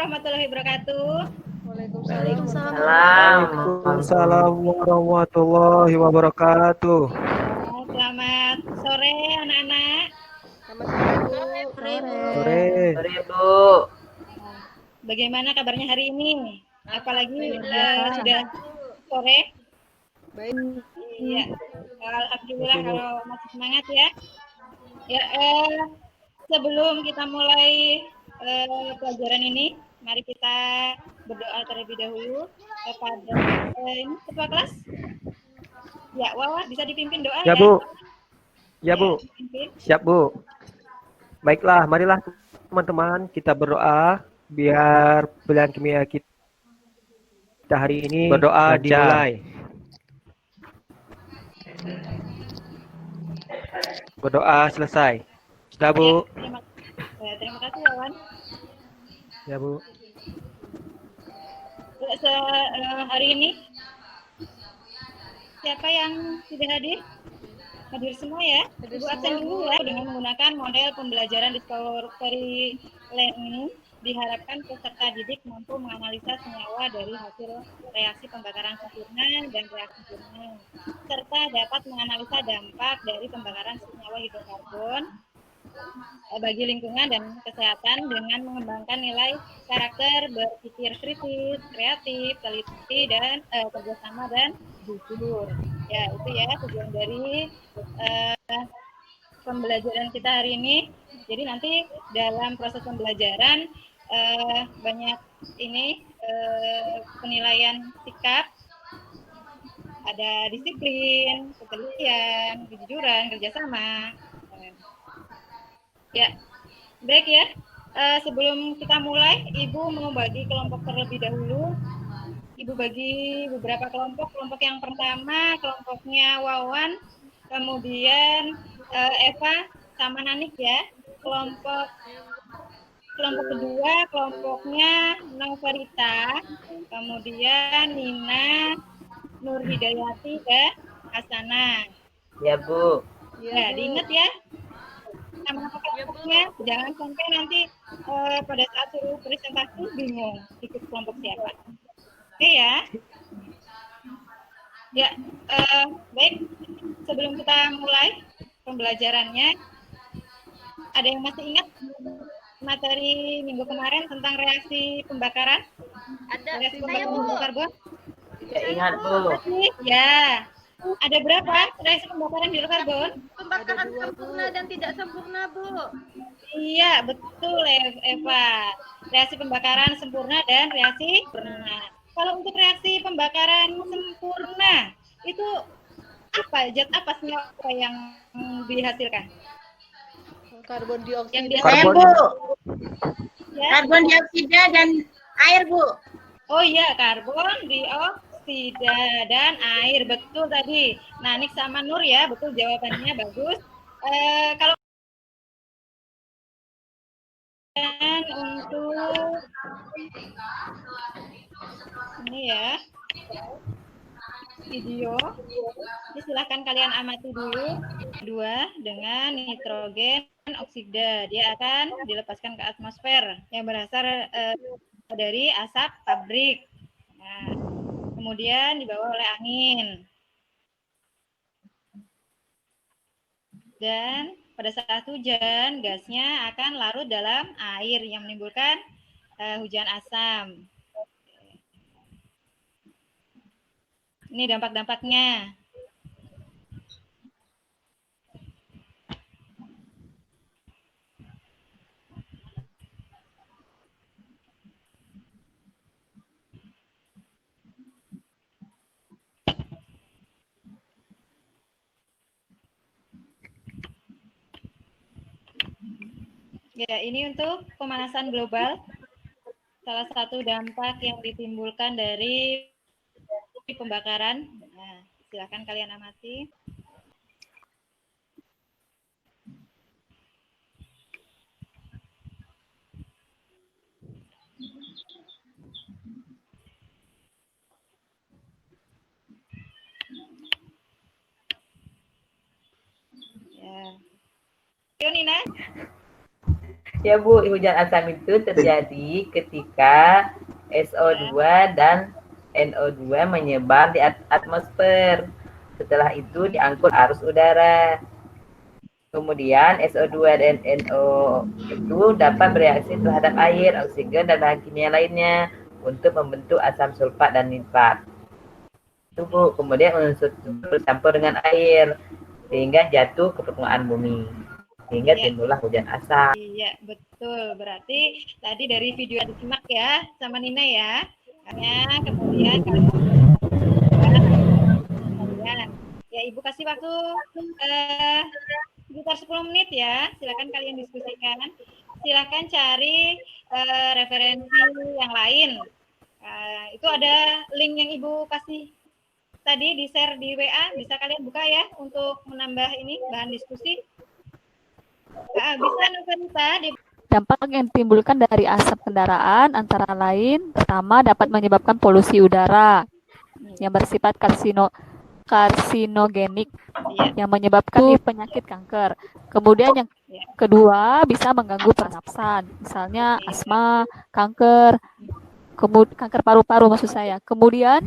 warahmatullahi wabarakatuh. Waalaikumsalam. Waalaikumsalam warahmatullahi wabarakatuh. Selamat sore anak-anak. Selamat sore, Bu. Sore. Bu. Bagaimana kabarnya hari ini? Apalagi sudah sore. Baik. Iya. Alhamdulillah kalau masih semangat ya. Ya, sebelum kita mulai pelajaran ini, mari kita berdoa terlebih dahulu kepada ini ketua kelas. Ya, Wawa bisa dipimpin doa Ya, ya. Bu. Ya, Bu. Dipimpin. Siap, Bu. Baiklah, marilah teman-teman kita berdoa biar pelajaran kimia kita hari ini Berdoa lancar. dimulai. Berdoa selesai. Sudah, Bu. Terima kasih, Wawan. Ya, Bu. Hari ini siapa yang tidak hadir? Hadir semua ya. Ibu absen dulu ya. Dengan menggunakan model pembelajaran discovery learning, diharapkan peserta didik mampu menganalisa senyawa dari hasil reaksi pembakaran sempurna dan reaksi sempurna, serta dapat menganalisa dampak dari pembakaran senyawa hidrokarbon bagi lingkungan dan kesehatan dengan mengembangkan nilai karakter berpikir kritis, kreatif, teliti, dan kerjasama dan jujur. Ya, itu ya tujuan dari pembelajaran kita hari ini. Jadi nanti dalam proses pembelajaran banyak ini penilaian sikap, ada disiplin, ketelitian, kejujuran, kerjasama. Ya, baik ya. Sebelum kita mulai, Ibu mau bagi kelompok terlebih dahulu. Ibu bagi beberapa kelompok. Kelompok yang pertama, kelompoknya Wawan, kemudian Eva sama Nanik ya. Kelompok kedua, kelompoknya Novarita, kemudian Nina, Nur Hidayati, dan Hasana. Ya, Bu. Ya, diingat ya. Nama kelompoknya, jangan sampai nanti pada saat suruh presentasi bingung ikut kelompok siapa. Oke ya. Ya, baik. Sebelum kita mulai pembelajarannya, ada yang masih ingat materi minggu kemarin tentang reaksi pembakaran? Ada. Reaksi pembakaran hidrokarbon? Ya, ingat, Bu. Ya. Ada berapa reaksi pembakaran hidrokarbon? Pembakaran sempurna dan tidak sempurna, Bu. Iya, betul Eva. Reaksi pembakaran sempurna dan reaksi sempurna. Kalau untuk reaksi pembakaran sempurna, itu apa? Zat apa senyawa yang dihasilkan? Karbon dioksida. Yang dia Karbon. Bu. Ya? Karbon dioksida dan air, Bu. Oh iya, karbon dioksida dan air. Betul tadi. Nanik sama Nur ya, betul jawabannya bagus. Kalau dan untuk ini ya video, ini silahkan kalian amati dulu. Kedua dengan nitrogen oksida, dia akan dilepaskan ke atmosfer yang berasal dari asap pabrik. Nah, kemudian dibawa oleh angin. Dan pada saat hujan, gasnya akan larut dalam air yang menimbulkan hujan asam. Ini dampak-dampaknya. Ya, ini untuk pemanasan global. Salah satu dampak yang ditimbulkan dari pembakaran. Nah, silakan kalian amati. Ya. Ayo Nina. Ya Bu, hujan asam itu terjadi ketika SO2 dan NO2 menyebar di atmosfer. Setelah itu diangkut arus udara. Kemudian SO2 dan NO itu dapat bereaksi terhadap air, oksigen, dan bahan kimia lainnya untuk membentuk asam sulfat dan nitrat. Itu Bu, kemudian unsur bercampur dengan air sehingga jatuh ke permukaan bumi. Sehingga timbullah hujan asam. Iya, betul. Berarti tadi dari video yang disimak ya sama Nina ya. Karena kemudian ya Ibu kasih waktu sekitar 10 menit ya. Silakan kalian diskusikan. Silakan cari referensi yang lain. Itu ada link yang Ibu kasih tadi di share di WA, bisa kalian buka ya untuk menambah ini bahan diskusi. Bisa Nurita di Dampak yang ditimbulkan dari asap kendaraan antara lain, pertama dapat menyebabkan polusi udara yang bersifat karsinogenik yang menyebabkan penyakit kanker. Kemudian yang kedua bisa mengganggu pernapasan, misalnya asma, kanker paru-paru maksud saya. Kemudian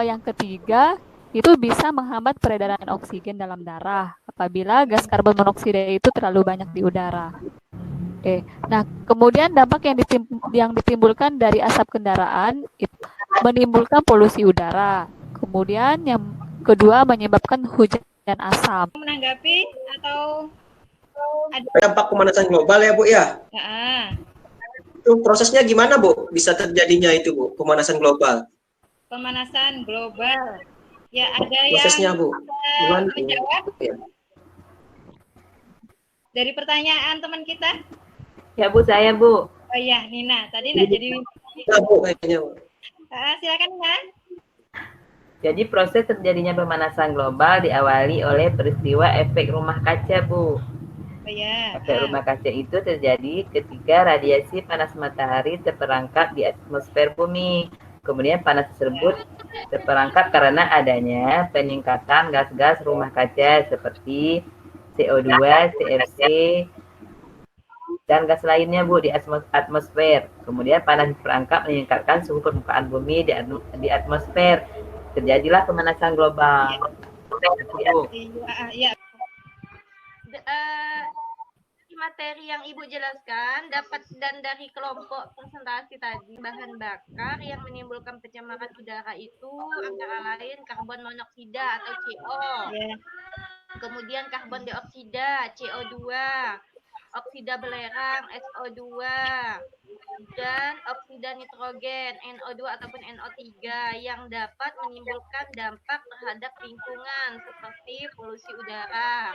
yang ketiga itu bisa menghambat peredaran oksigen dalam darah apabila gas karbon monoksida itu terlalu banyak di udara. Nah, kemudian dampak yang ditimbulkan dari asap kendaraan itu menimbulkan polusi udara. Kemudian yang kedua menyebabkan hujan asam. Menanggapi atau ada dampak pemanasan global ya Bu ya? Itu prosesnya gimana Bu? Bisa terjadinya itu Bu, pemanasan global? Pemanasan global. Ya ada prosesnya, yang Bu. Gimana, menjawab ya? Dari pertanyaan teman kita? Ya Bu, saya Bu. Oh iya, Nina. Tadi nggak jadi. Ya Bu, kayaknya Bu. Silakan Nina. Jadi proses terjadinya pemanasan global diawali oleh peristiwa efek rumah kaca Bu. Oh iya. Efek rumah kaca itu terjadi ketika radiasi panas matahari terperangkap di atmosfer bumi. Kemudian panas tersebut terperangkap karena adanya peningkatan gas-gas rumah kaca seperti CO2, CFC, dan gas lainnya Bu di atmosfer. Kemudian panas diperangkap meningkatkan suhu permukaan bumi di atmosfer. Terjadilah pemanasan global. Iya. Materi yang Ibu jelaskan dapat dan dari kelompok presentasi tadi bahan bakar yang menimbulkan pencemaran udara itu antara lain karbon monoksida atau CO, kemudian karbon dioksida CO2, oksida belerang SO2, dan oksida nitrogen NO2 ataupun NO3 yang dapat menimbulkan dampak terhadap lingkungan seperti polusi udara,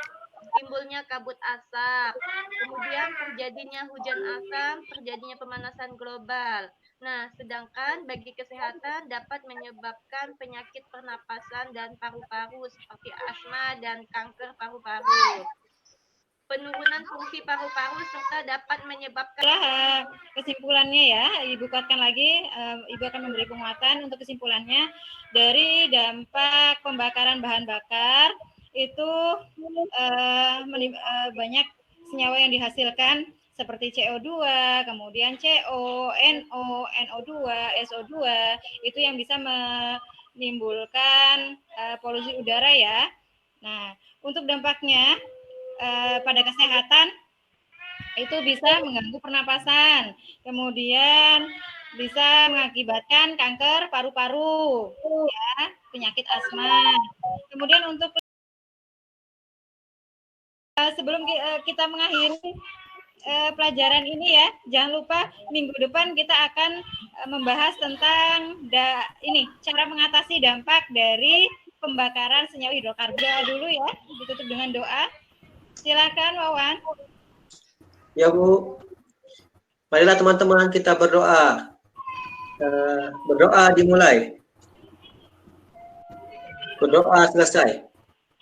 timbulnya kabut asap, kemudian terjadinya hujan asam, terjadinya pemanasan global. Nah, sedangkan bagi kesehatan dapat menyebabkan penyakit pernapasan dan paru-paru seperti asma dan kanker paru-paru. Penurunan fungsi paru-paru serta dapat menyebabkan kesimpulannya ya, Ibu kuatkan lagi, Ibu akan memberi penguatan untuk kesimpulannya dari dampak pembakaran bahan bakar itu banyak senyawa yang dihasilkan seperti CO2, kemudian CO, NO, NO2, SO2 itu yang bisa menimbulkan polusi udara ya. Nah, untuk dampaknya pada kesehatan itu bisa mengganggu pernapasan, kemudian bisa mengakibatkan kanker paru-paru, ya, penyakit asma. Kemudian untuk sebelum kita mengakhiri pelajaran ini ya, jangan lupa minggu depan kita akan membahas tentang cara mengatasi dampak dari pembakaran senyawa hidrokarbon dulu ya, ditutup dengan doa. Silakan Wawan. Ya Bu, marilah teman-teman kita berdoa. Berdoa dimulai. Berdoa selesai.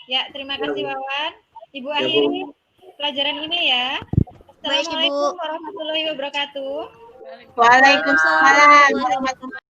Ya, terima kasih Wawan. Ibu akhiri pelajaran ini ya. Assalamualaikum warahmatullahi wabarakatuh. Waalaikumsalam warahmatullahi wabarakatuh.